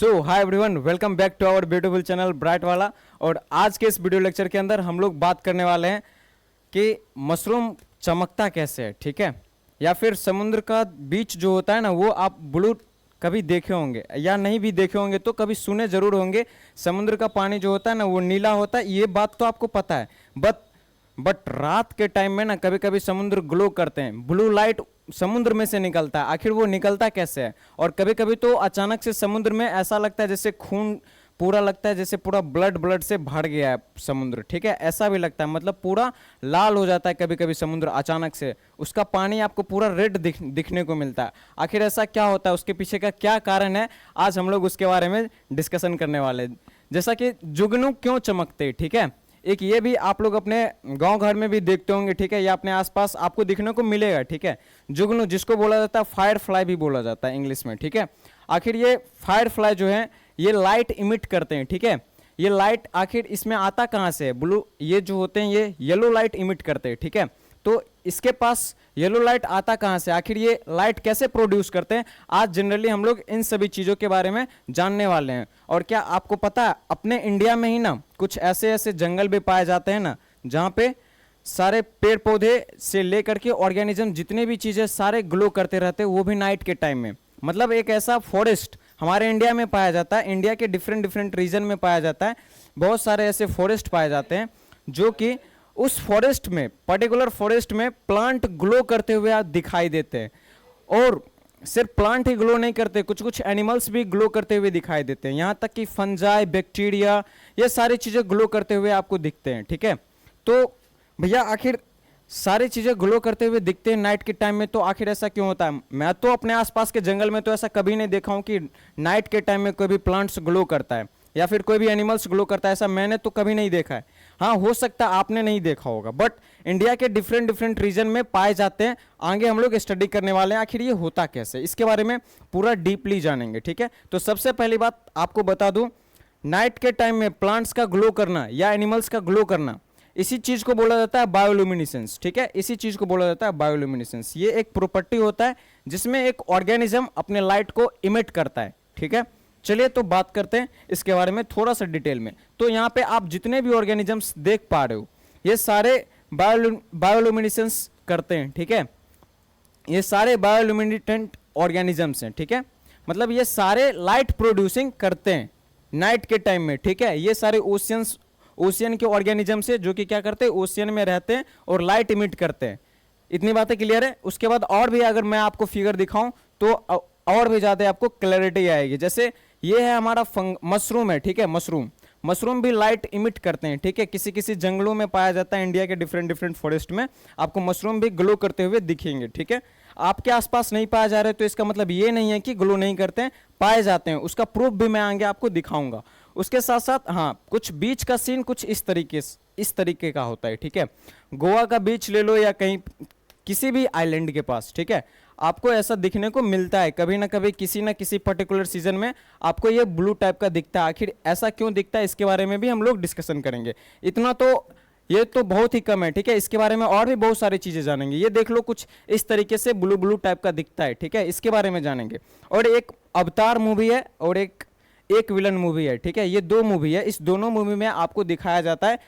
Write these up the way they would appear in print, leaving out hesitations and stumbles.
So hi everyone, welcome back to our beautiful channel bright वाला। और आज के इस वीडियो लेक्चर के अंदर हम लोग बात करने वाले हैं कि मशरूम चमकता कैसे है, ठीक है। या फिर समुद्र का बीच जो होता है ना, वो आप ब्लू कभी देखे होंगे या नहीं भी देखे होंगे तो कभी सुने जरूर होंगे। समुद्र का पानी जो होता है ना, वो नीला होता है, ये बात तो आपको पता है। बट रात के टाइम में ना कभी कभी समुद्र ग्लो करते हैं, ब्लू लाइट समुद्र में से निकलता है। आखिर वो निकलता कैसे है? और कभी कभी तो अचानक से समुद्र में ऐसा लगता है जैसे खून पूरा लगता है, जैसे पूरा ब्लड से भर गया है समुद्र, ठीक है। ऐसा भी लगता है, मतलब पूरा लाल हो जाता है कभी कभी समुद्र अचानक से। उसका पानी आपको पूरा रेड दिखने को मिलता है। आखिर ऐसा क्या होता है, उसके पीछे का क्या कारण है, आज हम लोग उसके बारे में डिस्कशन करने वाले हैं। जैसा कि जुगनू क्यों चमकते, ठीक है। एक ये भी आप लोग अपने गांव घर में भी देखते होंगे, ठीक है, या अपने आसपास आपको दिखने को मिलेगा, ठीक है। जुगनू जिसको बोला जाता है फायर फ्लाई भी बोला जाता है इंग्लिश में, ठीक है। आखिर ये फायर फ्लाई जो है ये लाइट इमिट करते हैं, ठीक है। ये लाइट आखिर इसमें आता कहाँ से है? ब्लू ये जो होते हैं ये येलो लाइट इमिट करते हैं, ठीक है। तो इसके पास येलो लाइट आता कहाँ से? आखिर ये लाइट कैसे प्रोड्यूस करते हैं? आज जनरली हम लोग इन सभी चीज़ों के बारे में जानने वाले हैं। और क्या आपको पता है, अपने इंडिया में ही ना कुछ ऐसे ऐसे जंगल भी पाए जाते हैं ना, जहाँ पे सारे पेड़ पौधे से लेकर के ऑर्गेनिज्म जितने भी चीज़ें सारे ग्लो करते रहते हैं, वो भी नाइट के टाइम में। मतलब एक ऐसा फॉरेस्ट हमारे इंडिया में पाया जाता है, इंडिया के डिफरेंट रीजन में पाया जाता है। बहुत सारे ऐसे फॉरेस्ट पाए जाते हैं जो कि उस फॉरेस्ट में, पर्टिकुलर फॉरेस्ट में प्लांट ग्लो करते हुए आप दिखाई देते हैं। और सिर्फ प्लांट ही ग्लो नहीं करते, कुछ कुछ एनिमल्स भी ग्लो करते हुए दिखाई देते हैं। यहाँ तक कि फंजाई, बैक्टीरिया, ये सारी चीज़ें ग्लो करते हुए आपको दिखते हैं, ठीक है। तो भैया आखिर सारी चीज़ें ग्लो करते हुए दिखते हैं नाइट के टाइम में, तो आखिर ऐसा क्यों होता है? मैं तो अपने आसपास के जंगल में तो ऐसा कभी नहीं देखा हूँ कि नाइट के टाइम में कोई भी प्लांट्स ग्लो करता है या फिर कोई भी एनिमल्स ग्लो करता है। ऐसा मैंने तो कभी नहीं देखा है। हाँ, हो सकता है आपने नहीं देखा होगा, बट इंडिया के डिफरेंट रीजन में पाए जाते हैं। आगे हम लोग स्टडी करने वाले हैं आखिर ये होता कैसे, इसके बारे में पूरा डीपली जानेंगे, ठीक है। तो सबसे पहली बात आपको बता दूं, नाइट के टाइम में प्लांट्स का ग्लो करना या एनिमल्स का ग्लो करना, इसी चीज को बोला जाता है बायोल्यूमिनेसेंस, ठीक है। इसी चीज को बोला जाता है बायोल्यूमिनेसेंस। ये एक प्रॉपर्टी होता है जिसमें एक ऑर्गेनिज्म अपने लाइट को इमिट करता है, ठीक है। चलिए तो बात करते हैं इसके बारे में थोड़ा सा डिटेल में। तो यहाँ पे आप जितने भी ऑर्गेनिजम्स देख पा रहे हो, ये सारे बायोल्यूमिनेसेंस करते हैं, ठीक है। ये सारे बायोल्यूमिनेटेंट ऑर्गेनिजम्स हैं, ठीक है। मतलब ये सारे लाइट प्रोड्यूसिंग करते हैं नाइट के टाइम में, ठीक है। ये सारे ओशियन के ऑर्गेनिजम्स है जो कि क्या करते हैं, ओशियन में रहते हैं और लाइट इमिट करते हैं। इतनी बातें क्लियर है। उसके बाद और भी अगर मैं आपको फिगर दिखाऊं तो और भी ज़्यादा आपको क्लैरिटी आएगी। जैसे ये है हमारा मशरूम है, ठीक है। मशरूम भी लाइट इमिट करते हैं, ठीक है। किसी किसी जंगलों में पाया जाता है, इंडिया के डिफरेंट फॉरेस्ट में आपको मशरूम भी ग्लो करते हुए दिखेंगे, ठीक है। आपके आसपास नहीं पाया जा रहे तो इसका मतलब ये नहीं है कि ग्लो नहीं करते हैं, पाए जाते हैं। उसका प्रूफ भी मैं आगे आपको दिखाऊंगा। उसके साथ साथ हाँ, कुछ बीच का सीन कुछ इस तरीके का होता है, ठीक है। गोवा का बीच ले लो या कहीं किसी भी आइलैंड के पास, ठीक है, आपको ऐसा दिखने को मिलता है कभी ना कभी, किसी ना किसी पर्टिकुलर सीजन में आपको ये ब्लू टाइप का दिखता है। आखिर ऐसा क्यों दिखता है, इसके बारे में भी हम लोग डिस्कशन करेंगे। इतना तो ये तो बहुत ही कम है, ठीक है। इसके बारे में और भी बहुत सारी चीजें जानेंगे। ये देख लो कुछ इस तरीके से ब्लू टाइप का दिखता है, ठीक है। इसके बारे में जानेंगे। और एक अवतार मूवी है और एक विलन मूवी है, ठीक है। ये दो मूवी है। इस दोनों मूवी में आपको दिखाया जाता है,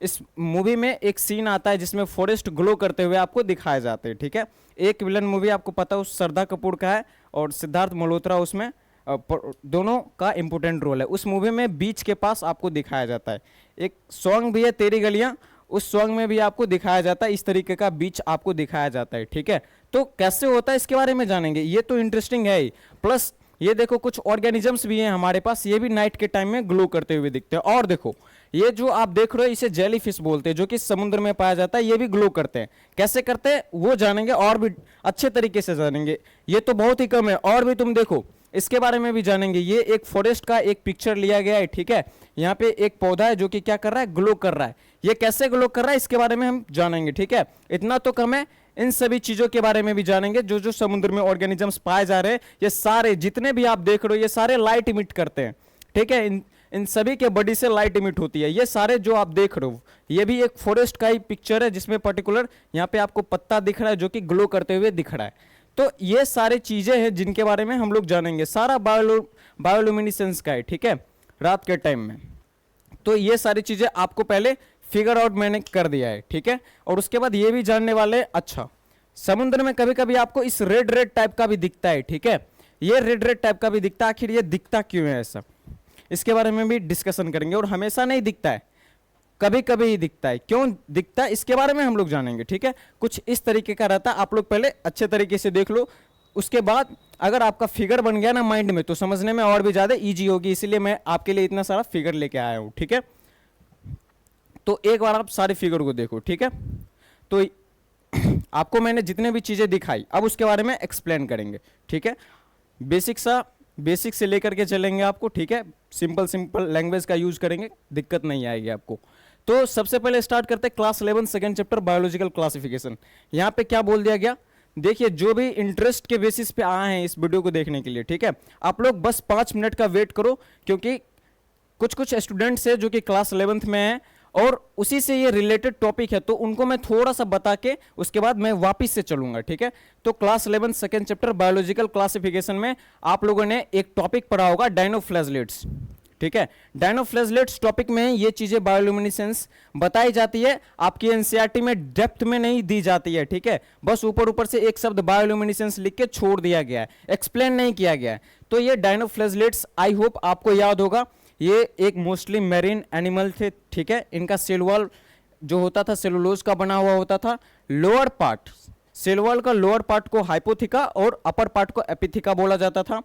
इस मूवी में एक सीन आता है जिसमें फॉरेस्ट ग्लो करते हुए आपको दिखाए जाते हैं, ठीक है। एक विलन मूवी आपको पता है, उस श्रद्धा कपूर का है और सिद्धार्थ मल्होत्रा उसमें दोनों का इंपॉर्टेंट रोल है। उस मूवी में बीच के पास आपको दिखाया जाता है। एक सॉन्ग भी है तेरी गलियां, उस सॉन्ग में भी आपको दिखाया जाता है, इस तरीके का बीच आपको दिखाया जाता है, ठीक है। तो कैसे होता है इसके बारे में जानेंगे। ये तो इंटरेस्टिंग है ही, प्लस ये देखो कुछ ऑर्गेनिजम्स भी हैं हमारे पास, ये भी नाइट के टाइम में ग्लो करते हुए दिखते हैं। और देखो ये जो आप देख रहे हो इसे जेलीफिश बोलते हैं, जो कि समुद्र में पाया जाता है। ये भी ग्लो करते हैं। कैसे करते हैं वो जानेंगे और भी अच्छे तरीके से जानेंगे। ये तो बहुत ही कम है, और भी तुम देखो इसके बारे में भी जानेंगे। ये एक फॉरेस्ट का एक पिक्चर लिया गया है, ठीक है। यहाँ पे एक पौधा है जो कि क्या कर रहा है, ग्लो कर रहा है। ये कैसे ग्लो कर रहा है इसके बारे में हम जानेंगे, ठीक है। इतना तो कम है, इन सभी चीजों के बारे में भी जानेंगे। जो जो समुद्र में ऑर्गेनिजम्स पाए जा रहे हैं, ये सारे जितने भी आप देख रहे हो ये सारे लाइट इमिट करते हैं, ठीक है। इन सभी के बॉडी से लाइट इमिट होती है। ये सारे जो आप देख रहे हो ये भी एक फॉरेस्ट का ही पिक्चर है, जिसमें पर्टिकुलर यहाँ पे आपको पत्ता दिख रहा है जो कि ग्लो करते हुए दिख रहा है। तो ये सारे चीजें हैं जिनके बारे में हम लोग जानेंगे। सारा बायोल्यूमिनेसेंस का है, ठीक है, रात के टाइम में। तो ये सारी चीजें आपको पहले फिगर आउट मैंने कर दिया है, ठीक है। और उसके बाद ये भी जानने वाले, अच्छा समुद्र में कभी कभी आपको इस रेड रेड टाइप का भी दिखता है, ठीक है, ये रेड रेड टाइप का भी दिखता है, आखिर ये दिखता क्यों है ऐसा, इसके बारे में भी डिस्कशन करेंगे। और हमेशा नहीं दिखता है, कभी कभी ही दिखता है, क्यों दिखता है इसके बारे में हम लोग जानेंगे, ठीक है। कुछ इस तरीके का रहता है, आप लोग पहले अच्छे तरीके से देख लो, उसके बाद अगर आपका फिगर बन गया ना माइंड में तो समझने में और भी ज्यादा इजी होगी, इसलिए मैं आपके लिए इतना सारा फिगर लेके आया हूं, ठीक है। तो एक बार आप सारे फिगर को देखो, ठीक है। तो आपको मैंने जितने भी चीजें दिखाई, अब उसके बारे में एक्सप्लेन करेंगे, ठीक है। बेसिक से लेकर के चलेंगे आपको, ठीक है, सिंपल सिंपल लैंग्वेज का यूज करेंगे, दिक्कत नहीं आएगी आपको। तो सबसे पहले स्टार्ट करते हैं class 11 second chapter biological classification. यहाँ पे क्या बोल दिया गया, देखिए जो भी इंटरेस्ट के बेसिस पे आए हैं इस वीडियो को देखने के लिए, ठीक है, आप लोग बस 5 मिनट का वेट करो, क्योंकि कुछ कुछ स्टूडेंट्स है जो कि क्लास 11th में है और उसी से ये रिलेटेड टॉपिक है, तो उनको मैं थोड़ा सा बता के उसके बाद मैं वापस से चलूंगा, ठीक है। तो class 11 second chapter biological classification में आप लोगों ने एक टॉपिक पढ़ा होगा डायनोफ्लैजेलेट्स, ठीक है। डायनोफ्लैजेलेट्स टॉपिक में ये चीजें बायोल्यूमिनेसेंस बताई जाती है, आपकी एनसीईआरटी में डेप्थ में नहीं दी जाती है, ठीक है, बस ऊपर ऊपर से एक शब्द बायोल्यूमिनेसेंस लिख के छोड़ दिया गया है, एक्सप्लेन नहीं किया गया है। तो ये डायनोफ्लैजेलेट्स आई होप आपको याद होगा, ये एक मोस्टली मैरीन एनिमल थे, ठीक है। इनका सेल वॉल जो होता था सेलुलोज का बना हुआ होता था, लोअर पार्ट सेल वॉल का लोअर पार्ट को हाइपोथिका और अपर पार्ट को एपिथिका बोला जाता था।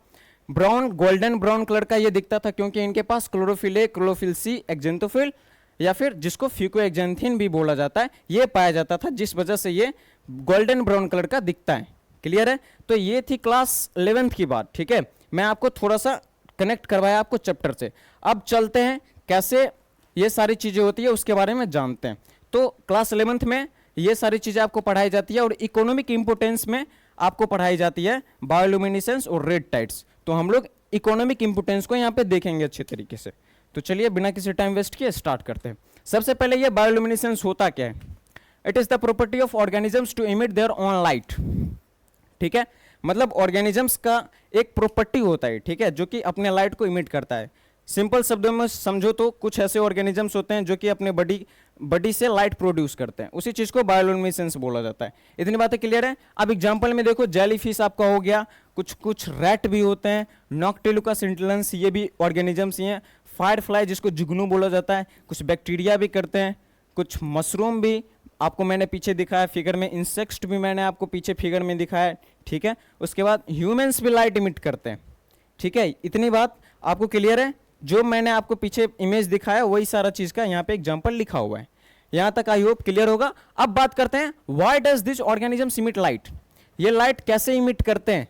ब्राउन गोल्डन ब्राउन कलर का ये दिखता था क्योंकि इनके पास क्लोरोफिल ए, क्लोरोफिल सी, एक्जेंथोफिल या फिर जिसको फ्यूकोएक्जेंथिन भी बोला जाता है, ये पाया जाता था, जिस वजह से ये गोल्डन ब्राउन कलर का दिखता है। क्लियर है। तो ये थी क्लास 11th की बात, ठीक है, मैं आपको थोड़ा सा कनेक्ट करवाया आपको चैप्टर से। अब चलते हैं कैसे ये सारी चीजें होती है उसके बारे में जानते हैं। तो क्लास 11th में ये सारी चीजें आपको पढ़ाई जाती है और इकोनॉमिक इंपोर्टेंस में आपको पढ़ाई जाती है बायोल्यूमिनेसेंस और रेड टाइड्स। तो हम लोग इकोनॉमिक इंपोर्टेंस को यहाँ पे देखेंगे अच्छे तरीके से। तो चलिए बिना किसी टाइम वेस्ट किए स्टार्ट करते हैं। सबसे पहले ये बायोल्यूमिनेसेंस होता क्या है। It is the property of organisms to emit their own light, ठीक है, मतलब ऑर्गेनिजम्स का एक प्रॉपर्टी होता है, ठीक है, जो कि अपने लाइट को इमिट करता है। सिंपल शब्दों में समझो तो कुछ ऐसे ऑर्गेनिजम्स होते हैं जो कि अपने बॉडी से लाइट प्रोड्यूस करते हैं, उसी चीज को बायोल्यूमिनेसेंस बोला जाता है। इतनी बातें क्लियर है। अब एग्जांपल में देखो, जेलीफिश आपका हो गया, कुछ कुछ रैट भी होते हैं, नॉक्टिलुका सिंटिलेंस ये भी ऑर्गेनिजम्स ही हैं, फायरफ्लाई जिसको जुगनू बोला जाता है, कुछ बैक्टीरिया भी करते हैं, कुछ मशरूम भी आपको मैंने पीछे दिखाया फिगर में, इंसेक्ट्स भी मैंने आपको पीछे फिगर में दिखाया, ठीक है। उसके बाद ह्यूमंस भी लाइट इमिट करते हैं, ठीक है। इतनी बात आपको क्लियर है। जो मैंने आपको पीछे इमेज दिखाया वही सारा चीज का यहाँ पे एग्जांपल लिखा हुआ है। यहां तक आई होप क्लियर होगा। अब बात करते हैं why does this organism emit light, ये लाइट कैसे इमिट करते हैं।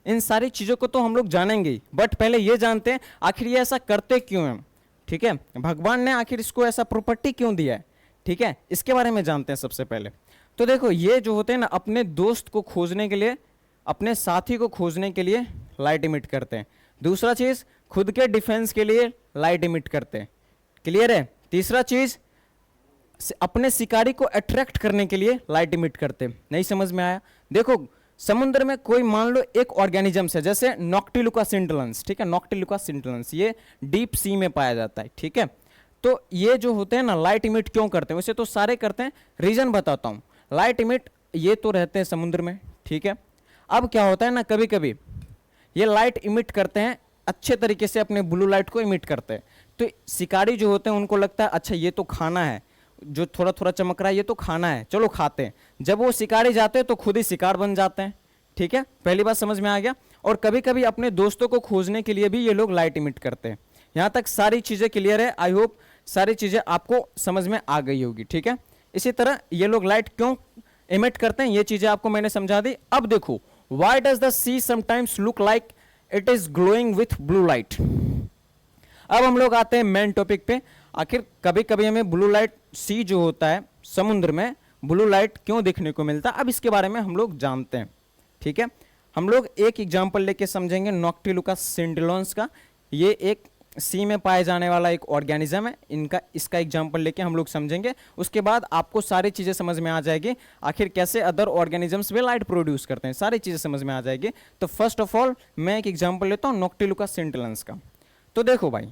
इन सारी चीजों को तो हम लोग जानेंगे, बट पहले ये जानते हैं आखिर ये ऐसा करते क्यों हैं, ठीक है, भगवान ने आखिर इसको ऐसा प्रॉपर्टी क्यों दिया है, ठीक है, इसके बारे में जानते हैं सबसे पहले। तो देखो ये जो होते हैं ना, अपने दोस्त को खोजने के लिए, अपने साथी को खोजने के लिए लाइट इमिट करते हैं। दूसरा चीज, खुद के डिफेंस के लिए लाइट इमिट करते हैं। क्लियर है। तीसरा चीज, अपने शिकारी को अट्रैक्ट करने के लिए लाइट इमिट करते हैं। नहीं समझ में आया। देखो समुद्र में कोई मान लो एक ऑर्गेनिजम्स है जैसे नॉक्टिलुका सिंटिलेंस, ठीक है, नॉक्टिलुका सिंटिलेंस ये डीप सी में पाया जाता है, ठीक है। तो ये जो होते हैं ना लाइट इमिट क्यों करते हैं, वैसे तो सारे करते हैं, रीजन बताता हूं। लाइट इमिट ये तो रहते हैं समुद्र में, ठीक है। अब क्या होता है ना, कभी कभी ये लाइट इमिट करते हैं अच्छे तरीके से, अपने ब्लू लाइट को इमिट करते हैं। तो शिकारी जो होते हैं उनको लगता है अच्छा ये तो खाना है, जो थोड़ा थोड़ा चमक रहा है ये तो खाना है, चलो खाते हैं। जब वो शिकारी जाते हैं तो खुद ही शिकार बन जाते हैं, ठीक है, पहली बात समझ में आ गया। और कभी कभी अपने दोस्तों को खोजने के लिए भी ये लोग लाइट इमिट करते हैं। यहां तक सारी चीजें क्लियर है। आई होप सारी चीजें आपको समझ में आ गई होगी, ठीक है। इसी तरह ये लोग लाइट क्यों इमिट करते हैं ये चीजें आपको मैंने समझा दी। अब देखो, why does the see sometimes look like it is glowing with blue light. अब हम लोग आते हैं मेन टॉपिक पे। आखिर कभी कभी हमें ब्लू लाइट, सी जो होता है समुद्र में, ब्लू लाइट क्यों देखने को मिलता है, अब इसके बारे में हम लोग जानते हैं, ठीक है। हम लोग एक एग्जांपल लेके समझेंगे नॉक्टिलुका सिंटिलेंस का। ये एक सी में पाए जाने वाला एक ऑर्गेनिज्म है, इनका इसका एग्जांपल लेके हम लोग समझेंगे। उसके बाद आपको सारी चीज़ें समझ में आ जाएगी, आखिर कैसे अदर ऑर्गेनिजम्स भी लाइट प्रोड्यूस करते हैं, सारी चीज़ें समझ में आ जाएगी। तो फर्स्ट ऑफ ऑल मैं एक एग्जाम्पल लेता हूँ नॉक्टिलुका सिंटिलेंस का। तो देखो भाई,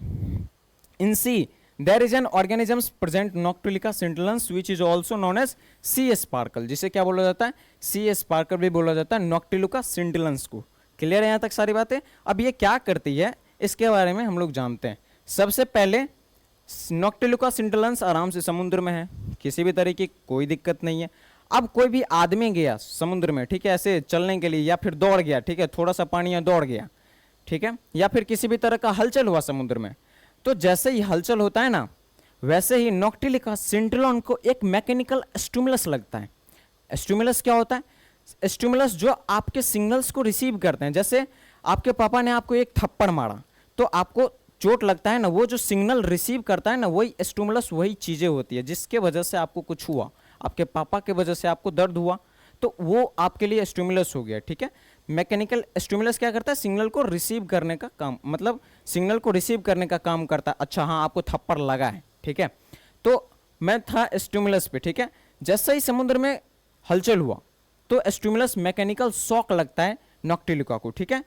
in sea there is an organisms present noctiluca scintillans which is also known as sea sparkle, जिसे क्या बोला जाता है, सी स्पार्कल भी बोला जाता है नॉक्टिलुका सिंटिलेंस को। क्लियर है यहाँ तक सारी बातें? अब ये क्या करती है इसके बारे में हम लोग जानते हैं। सबसे पहले नॉक्टिलुका सिंटिलेंस आराम से समुद्र में है, किसी भी तरह की कोई दिक्कत नहीं है। अब कोई भी आदमी गया समुद्र में, ठीक है, ऐसे चलने के लिए, या फिर दौड़ गया, ठीक है, थोड़ा सा पानी में दौड़ गया, ठीक है, या फिर किसी भी तरह का हलचल हुआ समुद्र में, तो जैसे ही हलचल होता है ना, वैसे ही नॉक्टिलिका सिंटिलोन को एक मैकेनिकल स्टिमुलस लगता है। स्टिमुलस क्या होता है? स्टिमुलस जो आपके सिग्नल्स को रिसीव करते हैं। जैसे आपके पापा ने आपको एक थप्पड़ मारा तो आपको चोट लगता है ना, वो जो सिग्नल रिसीव करता है ना, वही स्टिमुलस, वही चीज़ें होती है जिसके वजह से आपको कुछ हुआ, आपके पापा के वजह से आपको दर्द हुआ, तो वो आपके लिए स्टिमुलस हो गया, ठीक है। मैकेनिकल स्टिमुलस क्या करता है? सिग्नल को रिसीव करने का काम, मतलब सिग्नल को रिसीव करने का काम करता है। अच्छा हाँ, आपको थप्पड़ लगा है, ठीक है, तो मैं था स्टिमुलस पे, ठीक है। जैसे ही समुद्र में हलचल हुआ तो स्टिमुलस मैकेनिकल शॉक लगता है नॉक्टिलिका को, ठीक है।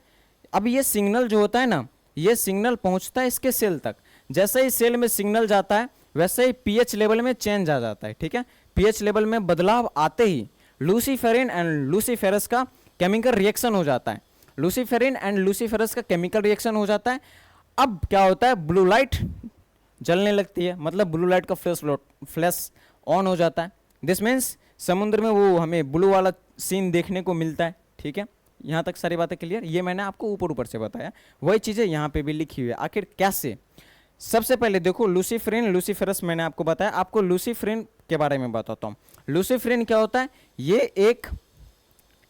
अब ये सिग्नल जो होता है ना, ये सिग्नल पहुंचता है इसके सेल तक। जैसे ही सेल में सिग्नल जाता है वैसे ही पीएच लेवल में चेंज आ जाता है, ठीक है। पीएच लेवल में बदलाव आते ही लूसीफेरिन एंड लूसीफेरस का केमिकल रिएक्शन हो जाता है। लूसीफेरिन एंड लूसीफेरस का केमिकल रिएक्शन हो जाता है। अब क्या होता है? ब्लू लाइट जलने लगती है, मतलब ब्लू लाइट का फ्लैश ऑन हो जाता है। दिस मीन्स समुद्र में वो हमें ब्लू वाला सीन देखने को मिलता है, ठीक है। यहाँ तक सारी बातें क्लियर? ये मैंने आपको ऊपर ऊपर से बताया, वही चीज़ें यहाँ पे भी लिखी हुई है। आखिर कैसे? सबसे पहले देखो, लूसीफेरिन लूसीफेरस मैंने आपको बताया। आपको लूसीफेरिन के बारे में बताता हूँ। लूसीफेरिन क्या होता है? ये एक,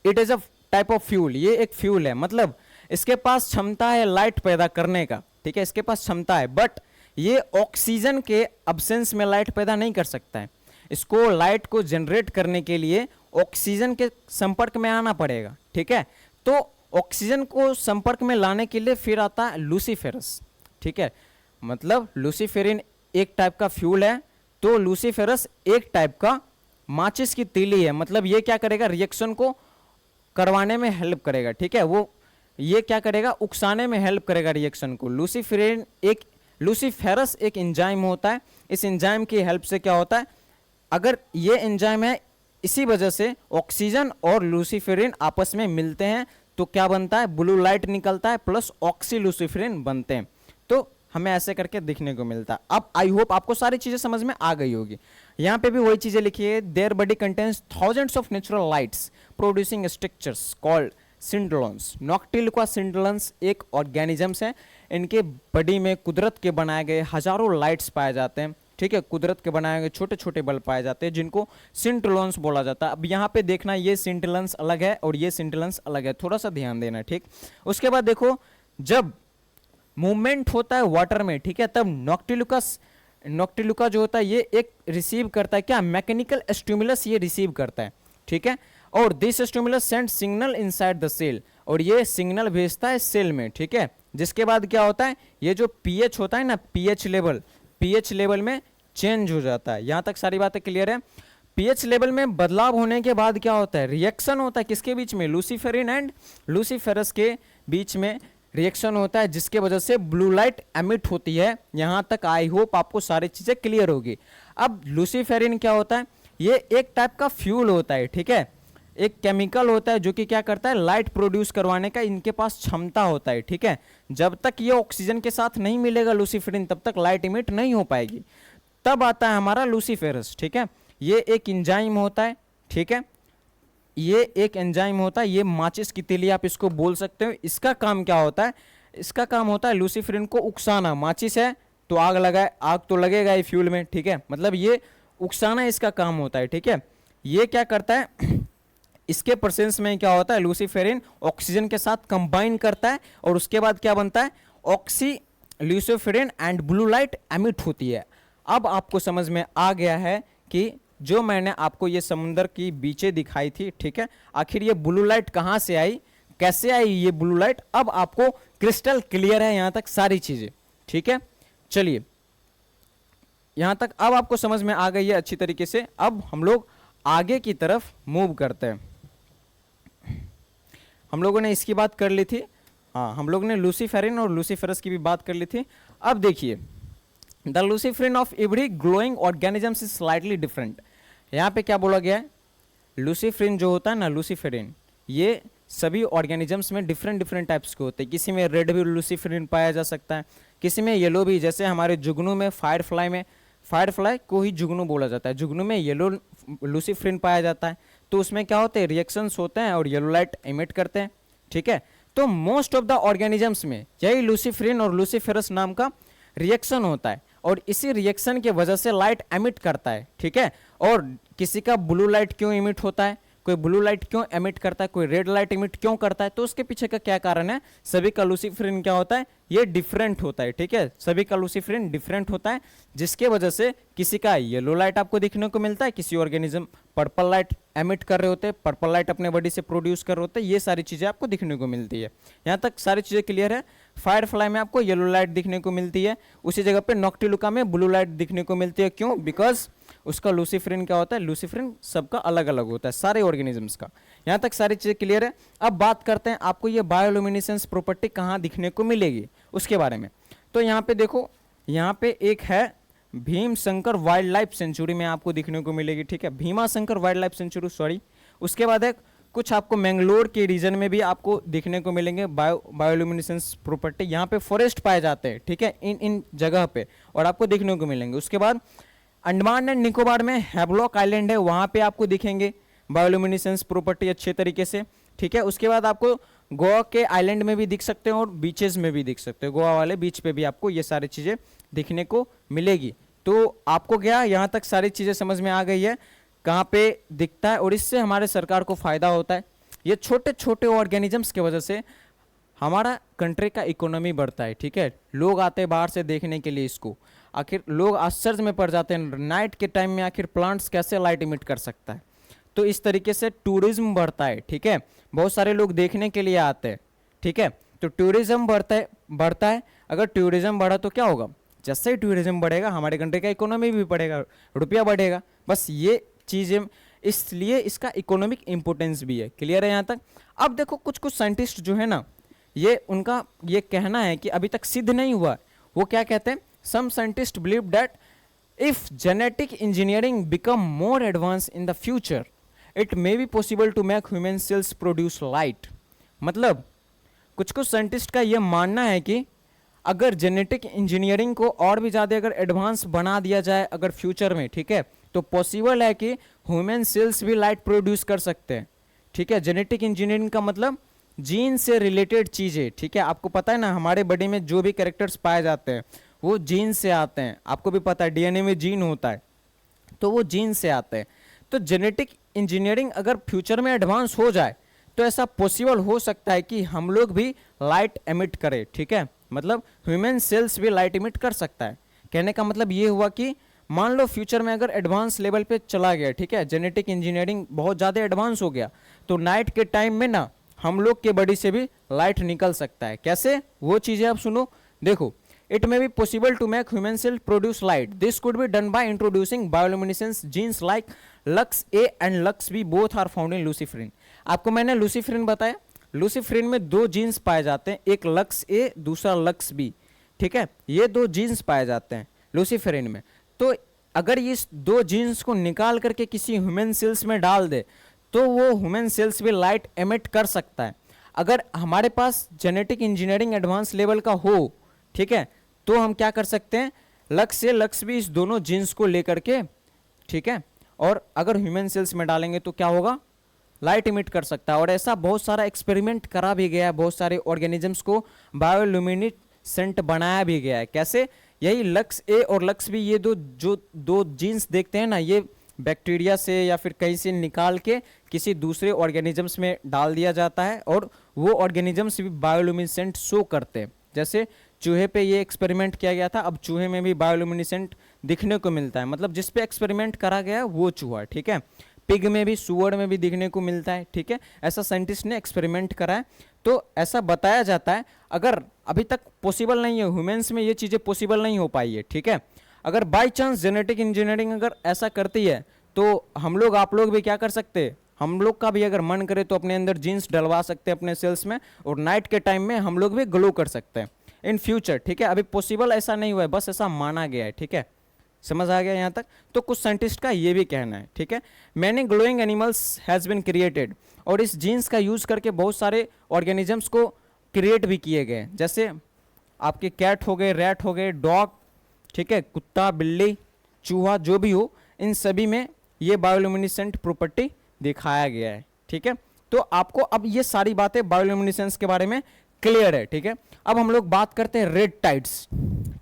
it is a type of fuel, ये एक फ्यूल है, मतलब इसके पास क्षमता है लाइट पैदा करने का, ठीक है, इसके पास क्षमता है, बट ये ऑक्सीजन के अब्सेंस में लाइट पैदा नहीं कर सकता है। इसको लाइट को जनरेट करने के लिए ऑक्सीजन के संपर्क में आना पड़ेगा, ठीक है। तो ऑक्सीजन को संपर्क में लाने के लिए फिर आता है लूसीफेरस, ठीक है। मतलब लूसीफेरिन एक टाइप का फ्यूल है, तो लूसीफेरस एक टाइप का माचिस की तीली है। मतलब ये क्या करेगा? रिएक्शन को करवाने में हेल्प करेगा, ठीक है। वो ये क्या करेगा? उकसाने में हेल्प करेगा रिएक्शन को। लूसीफेरस एक एंजाइम होता है। इस एंजाइम की हेल्प से क्या होता है? अगर ये एंजाइम है, इसी वजह से ऑक्सीजन और लूसीफेरिन आपस में मिलते हैं तो क्या बनता है? ब्लू लाइट निकलता है प्लस ऑक्सी लूसीफेरिन बनते हैं। तो हमें ऐसे करके दिखने को मिलता है। अब आई होप आपको सारी चीजें समझ में आ गई होगी। यहाँ पे भी वही चीजें लिखी है। Their body contains thousands of natural lights producing structures called scintillons. Noctiluca scintillans एक ऑर्गेनिजम्स है। इनके बॉडी में कुदरत के बनाए गए हजारों लाइट्स पाए जाते हैं, ठीक है। कुदरत के बनाए गए छोटे छोटे बल्ब पाए जाते हैं जिनको सिंटिलोन्स बोला जाता है। अब यहाँ पे देखना, ये सिंटिलेंस अलग है और ये सिंटिलेंस अलग है, थोड़ा सा ध्यान देना, ठीक। उसके बाद देखो, जब मूवमेंट होता है वाटर में, ठीक है, तब नॉक्टिलुका जो होता है ये एक रिसीव करता है क्या? मैकेनिकल स्टिमुलस ये रिसीव करता है, ठीक है। और this stimulus send signal inside the cell, और ये सिग्नल भेजता है सेल में, ठीक है। जिसके बाद क्या होता है? ये जो पीएच होता है ना, पीएच लेवल में चेंज हो जाता है। यहां तक सारी बातें क्लियर है? पीएच लेवल में बदलाव होने के बाद क्या होता है? रिएक्शन होता है किसके बीच में? लूसीफेरिन एंड लूसीफेरस के बीच में रिएक्शन होता है, जिसके वजह से ब्लू लाइट एमिट होती है। यहां तक आई होप आपको सारी चीजें क्लियर होगी। अब लूसीफेरिन क्या होता है? ये एक टाइप का फ्यूल होता है, ठीक है, एक केमिकल होता है जो कि क्या करता है? लाइट प्रोड्यूस करवाने का इनके पास क्षमता होता है, ठीक है। जब तक ये ऑक्सीजन के साथ नहीं मिलेगा लूसीफेरिन, तब तक लाइट इमिट नहीं हो पाएगी। तब आता है हमारा लूसीफेरस, ठीक है। ये एक एंजाइम होता है, ठीक है, ये एक एंजाइम होता है। ये माचिस की तीली आप इसको बोल सकते हो। इसका काम क्या होता है? इसका काम होता है लूसीफेरिन को उकसाना। माचिस है तो आग लगाए, आग तो लगेगा ही फ्यूल में, ठीक है, मतलब ये उकसाना इसका काम होता है, ठीक है। ये क्या करता है? इसके प्रेजेंस में क्या होता है? लूसीफेरिन ऑक्सीजन के साथ कंबाइन करता है और उसके बाद क्या बनता है? Oxyluciferin and blue light emit होती है। अब आपको समझ में आ गया है कि जो मैंने आपको ये समुद्र की बीचें दिखाई थी, ठीक है, आखिर ये ब्लू लाइट कहाँ से आई, कैसे आई ये ब्लू लाइट? अब आपको क्रिस्टल क्लियर है यहाँ तक सारी चीजें, ठीक है, चलिए यहाँ तक अब आपको समझ में आ गई है अच्छी तरीके से। अब हम लोग आगे की तरफ मूव करते हैं। हम लोगों ने इसकी बात कर ली थी, हाँ हम लोग ने लूसीफेरिन और लूसीफेरस की भी बात कर ली थी। अब देखिए the luciferin of every glowing organisms is slightly different. यहाँ पे क्या बोला गया है, लूसीफेरिन जो होता है ना, लूसीफेरिन ये सभी ऑर्गेनिजम्स में डिफरेंट डिफरेंट टाइप्स के होते हैं। किसी में रेड भी लूसीफेरिन पाया जा सकता है, किसी में येलो भी, जैसे हमारे जुगनू में फायर फ्लाई को ही जुगनू बोला जाता है, जुगनू में येलो लूसीफेरिन पाया जाता है। तो उसमें क्या होते हैं, रिएक्शंस होते हैं और येलो लाइट एमिट करते हैं, ठीक है। तो मोस्ट ऑफ द ऑर्गेनिजम्स में यही लूसीफेरिन और लूसीफेरस नाम का रिएक्शन होता है और इसी रिएक्शन के वजह से लाइट एमिट करता है, ठीक है। और किसी का ब्लू लाइट क्यों एमिट होता है, कोई ब्लू लाइट क्यों एमिट करता है, कोई रेड लाइट एमिट क्यों करता है, तो उसके पीछे का क्या कारण है, सभी का लूसीफेरिन क्या होता है, ये डिफरेंट होता है, ठीक है। सभी का लूसीफेरिन डिफरेंट होता है, जिसके वजह से किसी का येलो लाइट आपको दिखने को मिलता है, किसी ऑर्गेनिज्म पर्पल लाइट एमिट कर रहे होते हैं, पर्पल लाइट अपने बॉडी से प्रोड्यूस कर रहे होते हैं, ये सारी चीजें आपको दिखने को मिलती है। यहाँ तक सारी चीजें क्लियर है। फायर फ्लाई में आपको येलो लाइट दिखने को मिलती है, उसी जगह पे नॉक्टिलुका में ब्लू लाइट दिखने को मिलती है, क्यों, बिकॉज उसका लूसीफेरिन क्या होता है, लूसीफेरिन सबका अलग अलग होता है, सारे ऑर्गेनिजम्स का। यहाँ तक सारी चीजें क्लियर है। अब बात करते हैं आपको ये बायोल्यूमिनेसेंस प्रॉपर्टी कहाँ दिखने को मिलेगी उसके बारे में। तो यहाँ पे देखो, यहाँ पे एक है Bhim Shankar wild life sanctuary में आपको दिखने को मिलेगी, ठीक है, Bhima Shankar wild life sanctuary, sorry. उसके बाद है कुछ आपको मैंगलोर के रीजन में भी आपको दिखने को मिलेंगे बायोल्यूमिनेसेंस प्रॉपर्टी। यहाँ पे फॉरेस्ट पाए जाते हैं, ठीक है, इन जगह पे, और आपको दिखने को मिलेंगे। उसके बाद अंडमान एंड निकोबार में हैवलॉक आइलैंड है, वहां पे आपको दिखेंगे बायोल्यूमिनेसेंस प्रॉपर्टी अच्छे तरीके से, ठीक है। उसके बाद आपको गोवा के आइलैंड में भी दिख सकते हैं और बीचेस में भी दिख सकते हैं, गोवा वाले बीच पे भी आपको ये सारी चीजें दिखने को मिलेगी। तो आपको क्या यहाँ तक सारी चीजें समझ में आ गई है कहाँ पे दिखता है और इससे हमारे सरकार को फायदा होता है। ये छोटे छोटे ऑर्गेनिजम्स की वजह से हमारा कंट्री का इकोनॉमी बढ़ता है, ठीक है। लोग आते हैं बाहर से देखने के लिए इसको, आखिर लोग आश्चर्य में पड़ जाते हैं नाइट के टाइम में आखिर प्लांट्स कैसे लाइट इमिट कर सकता है। तो इस तरीके से टूरिज्म बढ़ता है, ठीक है, बहुत सारे लोग देखने के लिए आते हैं, ठीक है। तो टूरिज्म बढ़ता है। अगर टूरिज्म बढ़ा तो क्या होगा, जैसे ही टूरिज्म बढ़ेगा हमारे कंट्री का इकोनॉमी भी बढ़ेगा, रुपया बढ़ेगा, बस ये चीज़ें, इसलिए इसका इकोनॉमिक इंपोर्टेंस भी है। क्लियर है यहाँ तक। अब देखो कुछ कुछ साइंटिस्ट जो है ना, ये उनका ये कहना है कि अभी तक सिद्ध नहीं हुआ, वो क्या कहते हैं, some scientist believe that if genetic engineering become more advance in the future it may be possible to make human cells produce light. मतलब कुछ कुछ साइंटिस्ट का ये मानना है कि अगर जेनेटिक इंजीनियरिंग को और भी ज़्यादा अगर एडवांस बना दिया जाए अगर फ्यूचर में, ठीक है, तो पॉसिबल है कि ह्यूमन सेल्स भी लाइट प्रोड्यूस कर सकते हैं, ठीक है। जेनेटिक इंजीनियरिंग का मतलब जीन से रिलेटेड चीज़ें, ठीक है। आपको पता है ना हमारे बॉडी में जो भी कैरेक्टर्स पाए जाते हैं वो जीन से आते हैं, आपको भी पता है डीएनए में जीन होता है, तो वो जीन से आते हैं। तो जेनेटिक इंजीनियरिंग अगर फ्यूचर में एडवांस हो जाए तो ऐसा पॉसिबल हो सकता है कि हम लोग भी लाइट एमिट करें, ठीक है, मतलब ह्यूमन सेल्स भी लाइट इमिट कर सकता है। कहने का मतलब ये हुआ कि मान लो फ्यूचर में अगर एडवांस लेवल पे चला गया, ठीक है, जेनेटिक इंजीनियरिंग बहुत ज़्यादा एडवांस हो गया, तो नाइट के टाइम में ना हम लोग के बॉडी से भी लाइट निकल सकता है। कैसे, वो चीज़ें आप सुनो, देखो, it may be possible to make human cell produce light, this could be done by introducing bioluminescence genes like lux A and lux B, both are found in luciferin. आपको मैंने लूसीफेरिन बताया, लूसीफेरिन में दो जीन्स पाए जाते हैं, एक लक्स ए दूसरा लक्स बी, ठीक है, ये दो जीन्स पाए जाते हैं लूसीफेरिन में। तो अगर इस दो जीन्स को निकाल करके किसी ह्यूमन सेल्स में डाल दे तो वो ह्यूमन सेल्स भी लाइट एमिट कर सकता है। अगर हमारे पास जेनेटिक इंजीनियरिंग एडवांस लेवल का हो, ठीक है, तो हम क्या कर सकते हैं, लक्स से लक्स भी इस दोनों जीन्स को लेकर के, ठीक है, और अगर ह्यूमन सेल्स में डालेंगे तो क्या होगा, लाइट इमिट कर सकता है। और ऐसा बहुत सारा एक्सपेरिमेंट करा भी गया है, बहुत सारे ऑर्गेनिजम्स को बायोल्यूमिनेसेंट बनाया भी गया है। कैसे, यही लक्स ए और लक्स बी, ये दो जीन्स देखते हैं ना, ये बैक्टीरिया से या फिर कहीं से निकाल के किसी दूसरे ऑर्गेनिजम्स में डाल दिया जाता है और वो ऑर्गेनिजम्स भी बायोल्यूमिनेसेंट शो करते हैं। जैसे चूहे पे ये एक्सपेरिमेंट किया गया था, अब चूहे में भी बायोल्यूमिनेसेंट दिखने को मिलता है, मतलब जिस पे एक्सपेरिमेंट करा गया वो चूहा, ठीक है। पिग में भी, सुअर में भी दिखने को मिलता है, ठीक है। ऐसा साइंटिस्ट ने एक्सपेरिमेंट करा है। तो ऐसा बताया जाता है, अगर अभी तक पॉसिबल नहीं है, ह्यूमंस में ये चीज़ें पॉसिबल नहीं हो पाई है, ठीक है। अगर बाई चांस जेनेटिक इंजीनियरिंग अगर ऐसा करती है तो हम लोग, आप लोग भी क्या कर सकते हैं, हम लोग का भी अगर मन करे तो अपने अंदर जीन्स डलवा सकते हैं अपने सेल्स में, और नाइट के टाइम में हम लोग भी ग्लो कर सकते हैं इन फ्यूचर, ठीक है। अभी पॉसिबल ऐसा नहीं हुआ है, बस ऐसा माना गया है, ठीक है। समझ आ गया यहाँ तक? तो कुछ साइंटिस्ट का ये भी कहना है, ठीक है। Many glowing animals has been created, और इस जीन्स का यूज़ करके बहुत सारे ऑर्गेनिजम्स को क्रिएट भी किए गए, जैसे आपके कैट हो गए, रैट हो गए, डॉग, ठीक है, कुत्ता, बिल्ली, चूहा, जो भी हो, इन सभी में ये बायोल्यूमिनेसेंट प्रॉपर्टी दिखाया गया है, ठीक है। तो आपको अब ये सारी बातें बायोल्यूमिनेसेंस के बारे में क्लियर है, ठीक है। अब हम लोग बात करते हैं रेड टाइड्स,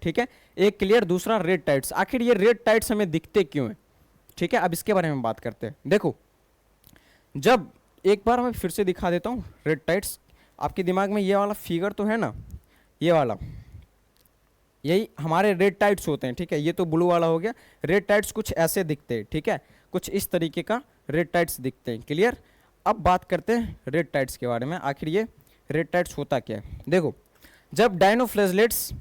ठीक है। एक क्लियर, दूसरा रेड टाइड्स। आखिर ये रेड टाइड्स हमें दिखते क्यों हैं, ठीक है, अब इसके बारे में बात करते हैं। देखो, जब एक बार मैं फिर से दिखा देता हूँ रेड टाइड्स। आपके दिमाग में ये वाला फिगर तो है ना, ये वाला, यही हमारे रेड टाइड्स होते हैं, ठीक है। ये तो ब्लू वाला हो गया। रेड टाइड्स कुछ ऐसे दिखते हैं, ठीक है, कुछ इस तरीके का रेड टाइड्स दिखते हैं, क्लियर। अब बात करते हैं रेड टाइड्स के बारे में। आखिर ये रेड टाइड्स होता क्या है? देखो, जब डायनोफ्लेजलेट्स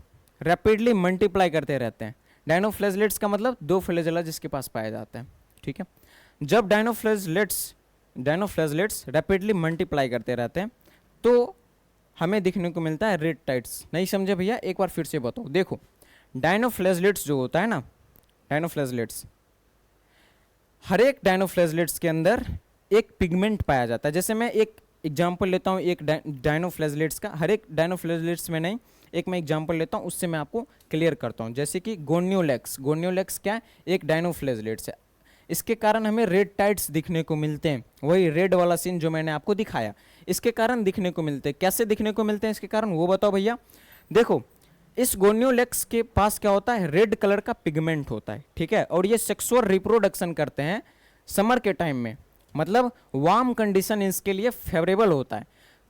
रैपिडली मल्टीप्लाई करते रहते हैं, डायनोफ्लेजलेट्स का मतलब दो फ्लैजेला जिसके पास पाया जाता है, ठीक है। जब डायनोफ्लेजलेट्स रैपिडली मल्टीप्लाई करते रहते हैं तो हमें दिखने को मिलता है रेड टाइड्स। नहीं समझे भैया? एक बार फिर से बताओ। देखो, डायनोफ्लेजलेट्स जो होता है ना, डायनोफ्लेजलेट्स, हर एक डायनोफ्लेजलेट्स के अंदर एक पिगमेंट पाया जाता है। जैसे मैं एक एग्जांपल लेता हूँ एक डायनोफ्लेजलेट्स का, हर एक डायनोफ्लेजलेट्स में नहीं, एक मैं एग्जांपल लेता हूँ, उससे मैं आपको क्लियर करता हूँ। जैसे कि गोनियोलेक्स, गोनियोलेक्स क्या है? एक डायनोफ्लेजलेट्स है। इसके कारण हमें रेड टाइड्स दिखने को मिलते हैं, वही रेड वाला सीन जो मैंने आपको दिखाया, इसके कारण दिखने को मिलते हैं। कैसे दिखने को मिलते हैं इसके कारण, वो बताओ भैया। देखो, इस गोनियोलेक्स के पास क्या होता है? रेड कलर का पिगमेंट होता है, ठीक है। और ये सेक्सुअल रिप्रोडक्शन करते हैं समर के टाइम में, मतलब वार्म कंडीशन इसके लिए फेवरेबल होता है।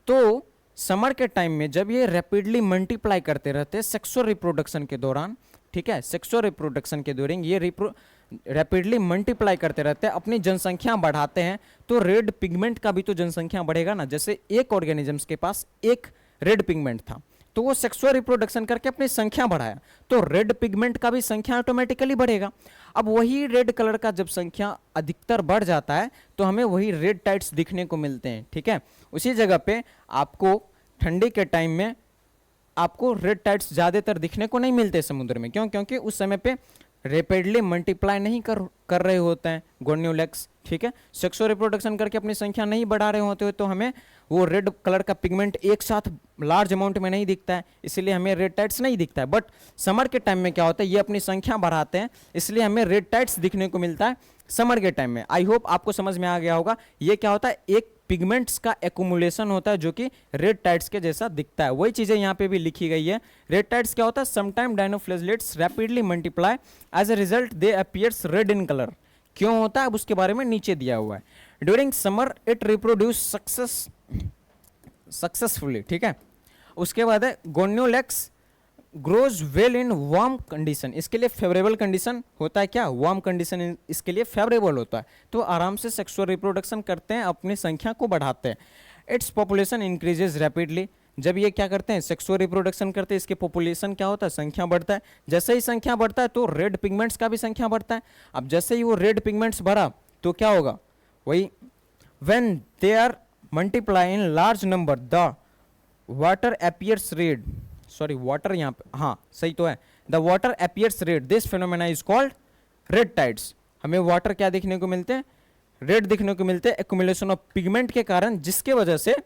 तो समर के टाइम में जब ये रैपिडली मल्टीप्लाई करते रहते हैं सेक्सुअल रिप्रोडक्शन के दौरान, ठीक है, सेक्सुअल रिप्रोडक्शन के दौरान ये रैपिडली मल्टीप्लाई करते रहते हैं, अपनी जनसंख्या बढ़ाते हैं, तो रेड पिगमेंट का भी तो जनसंख्या बढ़ेगा ना। जैसे एक ऑर्गेनिजम्स के पास एक रेड पिगमेंट था, तो वो सेक्सुअल रिप्रोडक्शन करके अपनी संख्या बढ़ाया, तो रेड पिगमेंट का भी संख्या ऑटोमेटिकली बढ़ेगा। अब वही रेड कलर का जब संख्या अधिकतर बढ़ जाता है तो हमें वही रेड टाइड्स दिखने को मिलते हैं, ठीक है। उसी जगह पे आपको ठंडी के टाइम में आपको रेड टाइड्स ज़्यादातर दिखने को नहीं मिलते समुद्र में। क्यों? क्योंकि उस समय पे रैपिडली मल्टीप्लाई नहीं कर रहे होते हैं गोनियोलेक्स, ठीक है, सेक्सुअल रिप्रोडक्शन करके अपनी संख्या नहीं बढ़ा रहे होते हुए, तो हमें वो रेड कलर का पिगमेंट एक साथ लार्ज अमाउंट में नहीं दिखता है, इसलिए हमें रेड टाइड्स नहीं दिखता है। बट समर के टाइम में क्या होता है, ये अपनी संख्या बढ़ाते हैं, इसलिए हमें रेड टाइड्स दिखने को मिलता है समर के टाइम में। आई होप आपको समझ में आ गया होगा। ये क्या होता है? एक पिगमेंट्स का एक्यूमुलेशन होता है जो कि रेड टाइड्स के जैसा दिखता है। वही चीजें यहाँ पे भी लिखी गई है। रेड टाइड्स क्या होता है? Sometime dinoflagellates rapidly multiply, as a result they appears red in colour. क्यों होता है अब उसके बारे में नीचे दिया हुआ है। During summer it reproduce successfully, ठीक है। उसके बाद है gonyaulax grows well in warm condition. इसके लिए फेवरेबल कंडीशन होता है क्या? वार्म कंडीशन इसके लिए फेवरेबल होता है, तो आराम से सेक्सुअल रिप्रोडक्शन करते हैं, अपनी संख्या को बढ़ाते हैं। Its population increases rapidly. जब ये क्या करते हैं? सेक्सुअल रिप्रोडक्शन करते हैं, इसके पॉपुलेशन क्या होता है? संख्या बढ़ता है। जैसे ही संख्या बढ़ता है तो रेड पिगमेंट्स का भी संख्या बढ़ता है। अब जैसे ही वो रेड पिगमेंट्स बढ़ा तो क्या होगा? वही when they are multiply in large number the water appears red, sorry water यहाँ पे, हाँ सही तो है, the water appears red, this phenomena is called red tides. हमें वाटर क्या देखने को मिलते हैं? रेड दिखने को मिलते हैं एक्यूमुलेशन ऑफ पिगमेंट के कारण, जिसके वजह से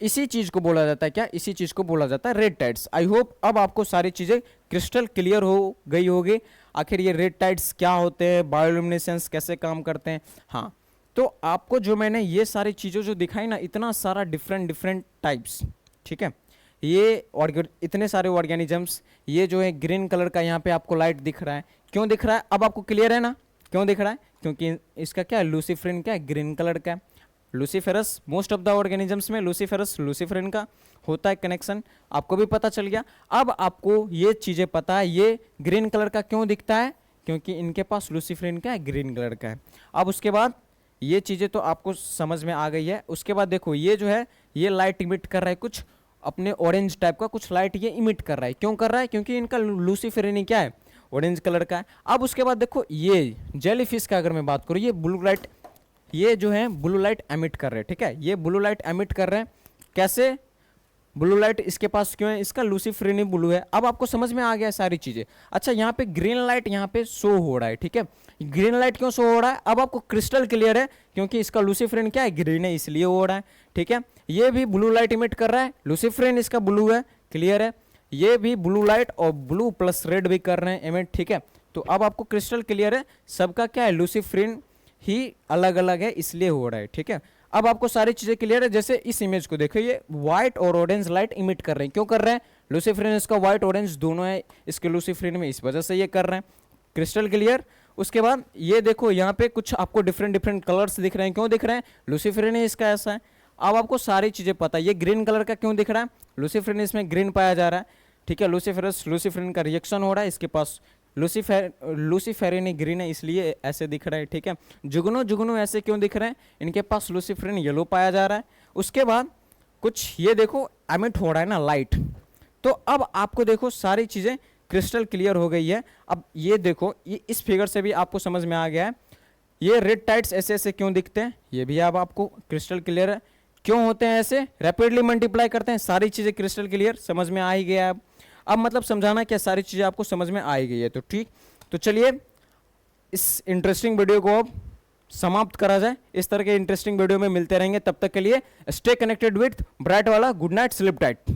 इसी चीज को बोला जाता है क्या? इसी चीज को बोला जाता है रेड टाइड्स। आई होप अब आपको सारी चीजें क्रिस्टल क्लियर हो गई होगी। आखिर ये रेड टाइड्स क्या होते हैं, बायोल्यूमिनेसेंस कैसे काम करते हैं। हाँ, तो आपको जो मैंने ये सारी चीज़ें जो दिखाई ना, इतना सारा डिफरेंट टाइप्स, ठीक है, ये इतने सारे ऑर्गेनिजम्स, ये जो है ग्रीन कलर का यहाँ पे आपको लाइट दिख रहा है, क्यों दिख रहा है? अब आपको क्लियर है ना क्यों दिख रहा है? क्योंकि इसका क्या है? लूसीफेरिन क्या है? ग्रीन कलर का है। लूसीफेरस, मोस्ट ऑफ द ऑर्गेनिजम्स में लूसीफेरस लूसीफेरिन का होता है कनेक्शन, आपको भी पता चल गया। अब आपको ये चीज़ें पता है ये ग्रीन कलर का क्यों दिखता है, क्योंकि इनके पास लूसीफेरिन का है, ग्रीन कलर का है। अब उसके बाद ये चीज़ें तो आपको समझ में आ गई है। उसके बाद देखो ये जो है ये लाइट इमिट कर रहा है कुछ अपने ऑरेंज टाइप का कुछ लाइट ये इमिट कर रहा है। क्यों कर रहा है? क्योंकि इनका लूसीफेरिनी क्या है, ऑरेंज कलर का है। अब उसके बाद देखो ये जेलीफिश का अगर मैं बात करूँ, ये ब्लू लाइट, ये जो है ब्लू लाइट एमिट कर रहे हैं, ठीक है, ये ब्लू लाइट एमिट कर रहे हैं। कैसे ब्लू लाइट इसके पास क्यों है? इसका लूसीफेरिनी ब्लू है। अब आपको समझ में आ गया सारी चीजें। अच्छा यहाँ पे ग्रीन लाइट यहाँ पे शो हो रहा है, ठीक है, ग्रीन लाइट क्यों शो हो रहा है? अब आपको क्रिस्टल क्लियर है, क्योंकि इसका लूसीफेरिन क्या है, ग्रीन है, इसलिए हो रहा है, ठीक है। ये भी ब्लू लाइट इमिट कर रहा है, लूसीफेरिन इसका ब्लू है, क्लियर है। ये भी ब्लू लाइट और ब्लू प्लस रेड भी कर रहे हैं इमिट, ठीक है। तो अब आपको क्रिस्टल क्लियर है, सबका क्या है, लूसीफेरिन ही अलग अलग है इसलिए हो रहा है, ठीक है। अब आपको सारी चीजें क्लियर है। जैसे इस इमेज को देखो, ये व्हाइट और ऑरेंज लाइट इमिट कर रहे हैं। क्यों कर रहे हैं? लूसीफेरिन इसका व्हाइट ऑरेंज दोनों है इसके लूसीफेरिन में, इस वजह से ये कर रहे हैं। Crystal clear. उसके बाद ये देखो यहाँ पे कुछ आपको डिफरेंट डिफरेंट कलर्स दिख रहे हैं। क्यों दिख रहे हैं? लूसीफेरिन इसका ऐसा है। अब आपको सारी चीजें पता है। ये ग्रीन कलर का क्यों दिख रहा है? लूसीफेरिन इसमें ग्रीन पाया जा रहा है, ठीक है। लूसीफेरिन का रिएक्शन हो रहा है, इसके पास लूसीफेरिन ग्रीन है इसलिए ऐसे दिख रहा है, ठीक है। जुगनू जुगनू ऐसे क्यों दिख रहे हैं? इनके पास लूसीफेरिन येलो पाया जा रहा है। उसके बाद कुछ ये देखो एमिट हो रहा है ना लाइट। तो अब आपको देखो सारी चीजें क्रिस्टल क्लियर हो गई है। अब ये देखो, ये इस फिगर से भी आपको समझ में आ गया है। ये रेड टाइड्स ऐसे ऐसे क्यों दिखते हैं, ये भी अब आपको क्रिस्टल क्लियर है। क्यों होते हैं ऐसे? रैपिडली मल्टीप्लाई करते हैं। सारी चीजें क्रिस्टल क्लियर समझ में आ ही गया है। अब मतलब समझाना क्या, सारी चीजें आपको समझ में आ ही गई है, तो ठीक। तो चलिए इस इंटरेस्टिंग वीडियो को अब समाप्त करा जाए। इस तरह के इंटरेस्टिंग वीडियो में मिलते रहेंगे, तब तक के लिए स्टे कनेक्टेड विथ ब्राइट वाला। Good night, sleep tight.